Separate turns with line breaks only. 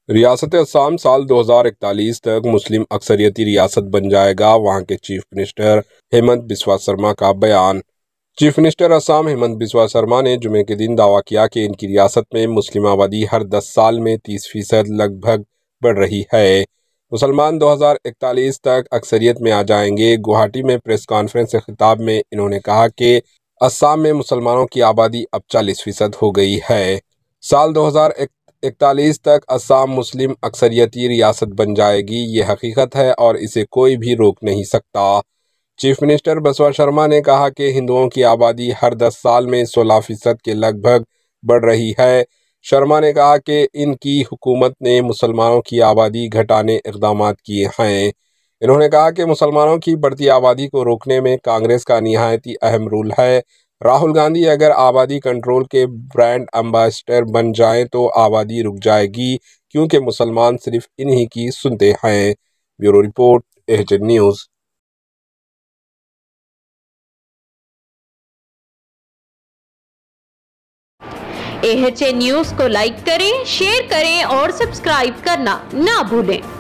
ریاست اسام سال 2041 تک مسلم اکثریتی ریاست بن جائے گا، وہاں کے چیف منسٹر ہیمنت بسوا سرما کا بیان۔ چیف منسٹر اسام ہیمنت بسوا سرما نے جمعے کے دن دعویٰ کیا کہ ان کی ریاست میں مسلم آبادی ہر 10 سال میں 30% لگ بھگ بڑھ رہی ہے۔ مسلمان 2041 تک اکثریت میں آ جائیں گے۔ گوہاٹی میں پریس کانفرنس سے خطاب میں انہوں نے کہا کہ اسام میں مسلمانوں کی آبادی اب 40% ہو گئی ہے۔ سال 2041 تک اسام مسلم اکثریتی ریاست بن جائے گی، یہ حقیقت ہے اور اسے کوئی بھی روک نہیں سکتا۔ چیف منسٹر بسوا شرما نے کہا کہ ہندوؤں کی آبادی ہر 10 سال میں 16% کے لگ بھگ بڑھ رہی ہے۔ شرما نے کہا کہ ان کی حکومت نے مسلمانوں کی آبادی گھٹانے اقدامات کیے ہیں۔ انہوں نے کہا کہ مسلمانوں کی بڑھتی آبادی کو روکنے میں کانگریس کا نہایت اہم رول ہے۔ راہل گاندھی اگر آبادی کنٹرول کے برانڈ امبیسڈر بن جائیں تو آبادی رک جائے گی، کیونکہ مسلمان صرف انہی کی سنتے ہیں۔ Bureau report, AHN news.
AHN news کو لائک کریں، شیئر کریں اور سبسکرائب کرنا نہ بھولیں۔